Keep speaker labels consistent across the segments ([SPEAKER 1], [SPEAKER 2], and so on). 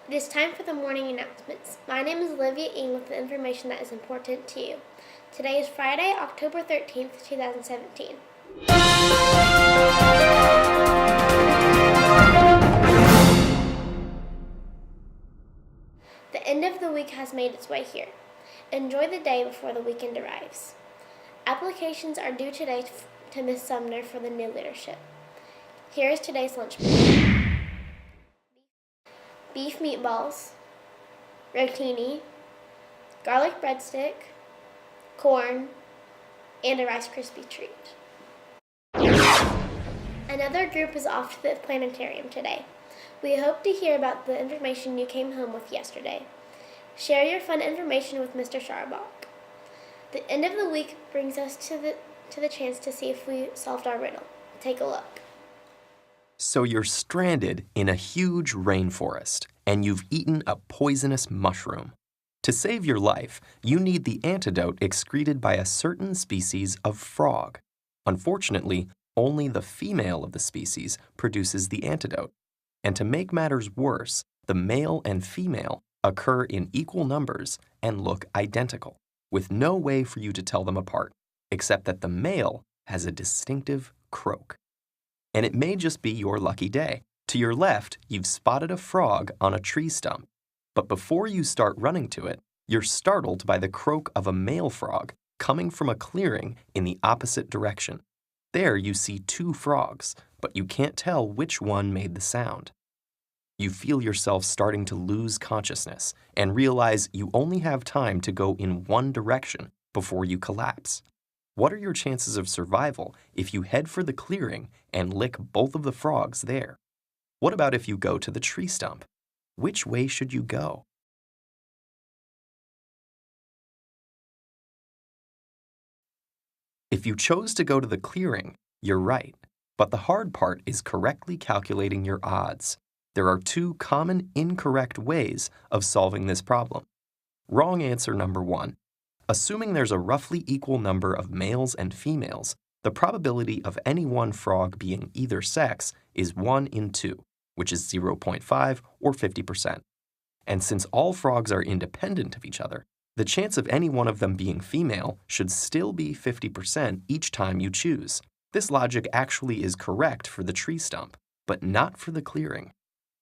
[SPEAKER 1] It is time for the morning announcements. My name is Olivia Ing with the information that is important to you. Today is Friday, October 13th, 2017. The end of the week has made its way here. Enjoy the day before the weekend arrives. Applications are due today to Ms. Sumner for the new leadership. Here is today's lunch menu: beef meatballs, rotini, garlic breadstick, corn, and a Rice Krispie treat. Another group is off to the planetarium today. We hope to hear about the information you came home with yesterday. Share your fun information with Mr. Scharbach. The end of the week brings us to the chance to see if we solved our riddle. Take a look.
[SPEAKER 2] So you're stranded in a huge rainforest, and you've eaten a poisonous mushroom. To save your life, you need the antidote excreted by a certain species of frog. Unfortunately, only the female of the species produces the antidote. And to make matters worse, the male and female occur in equal numbers and look identical, with no way for you to tell them apart, except that the male has a distinctive croak. And it may just be your lucky day. To your left, you've spotted a frog on a tree stump. But before you start running to it, you're startled by the croak of a male frog coming from a clearing in the opposite direction. There you see two frogs, but you can't tell which one made the sound. You feel yourself starting to lose consciousness and realize you only have time to go in one direction before you collapse. What are your chances of survival if you head for the clearing and lick both of the frogs there? What about if you go to the tree stump? Which way should you go? If you chose to go to the clearing, you're right, but the hard part is correctly calculating your odds. There are two common incorrect ways of solving this problem. Wrong answer number 1. Assuming there's a roughly equal number of males and females, the probability of any one frog being either sex is 1 in 2, which is 0.5 or 50%. And since all frogs are independent of each other, the chance of any one of them being female should still be 50% each time you choose. This logic actually is correct for the tree stump, but not for the clearing.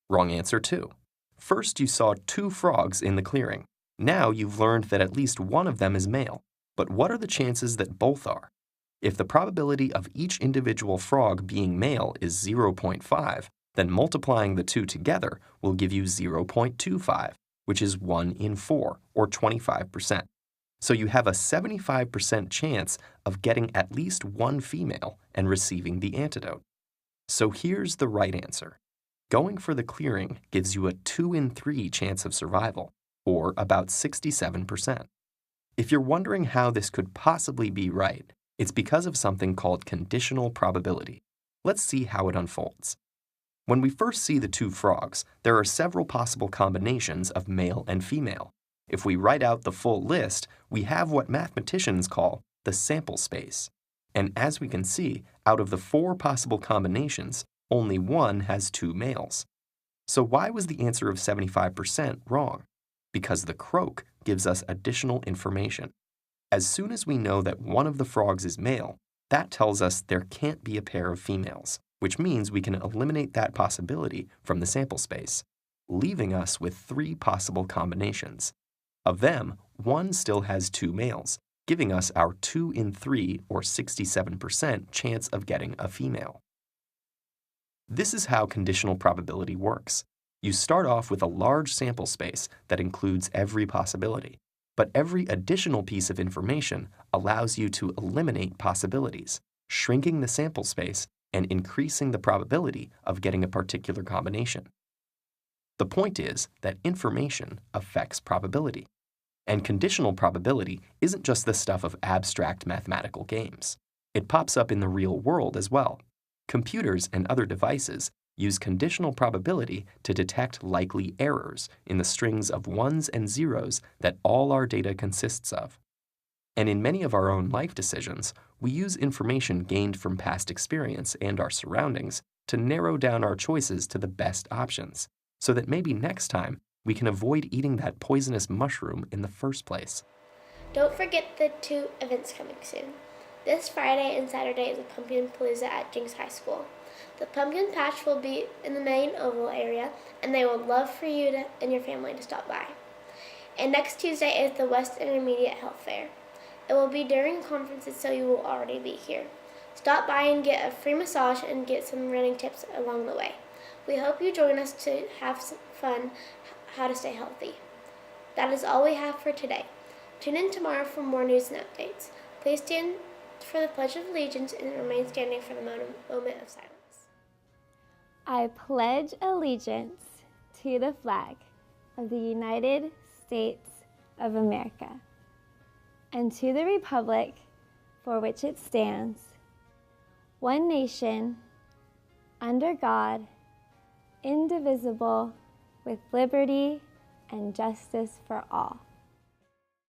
[SPEAKER 2] Wrong answer 2. First, you saw two frogs in the clearing. Now you've learned that at least one of them is male. But what are the chances that both are? If the probability of each individual frog being male is 0.5, then multiplying the two together will give you 0.25, which is 1 in 4, or 25%. So you have a 75% chance of getting at least one female and receiving the antidote. So here's the right answer. Going for the clearing gives you a 2 in 3 chance of survival, or about 67%. If you're wondering how this could possibly be right, it's because of something called conditional probability. Let's see how it unfolds. When we first see the two frogs, there are several possible combinations of male and female. If we write out the full list, we have what mathematicians call the sample space. And as we can see, out of the 4 possible combinations, only one has 2 males. So why was the answer of 75% wrong? Because the croak gives us additional information. As soon as we know that one of the frogs is male, that tells us there can't be a pair of females, which means we can eliminate that possibility from the sample space, leaving us with 3 possible combinations. Of them, one still has 2 males, giving us our 2 in 3 or 67% chance of getting a female. This is how conditional probability works. You start off with a large sample space that includes every possibility, but every additional piece of information allows you to eliminate possibilities, shrinking the sample space and increasing the probability of getting a particular combination. The point is that information affects probability. And conditional probability isn't just the stuff of abstract mathematical games. It pops up in the real world as well. Computers and other devices use conditional probability to detect likely errors in the strings of ones and zeros that all our data consists of. And in many of our own life decisions, we use information gained from past experience and our surroundings to narrow down our choices to the best options, so that maybe next time we can avoid eating that poisonous mushroom in the first place.
[SPEAKER 1] Don't forget the 2 events coming soon. This Friday and Saturday is a Pumpkin Palooza at Jenks High School. The pumpkin patch will be in the main oval area, and they would love for you and your family to stop by. And next Tuesday is the West Intermediate Health Fair. It will be during conferences, so you will already be here. Stop by and get a free massage and get some running tips along the way. We hope you join us to have some fun how to stay healthy. That is all we have for today. Tune in tomorrow for more news and updates. Please stand for the Pledge of Allegiance and remain standing for the moment of silence.
[SPEAKER 3] I pledge allegiance to the flag of the United States of America and to the republic for which it stands, one nation, under God, indivisible, with liberty and justice for all.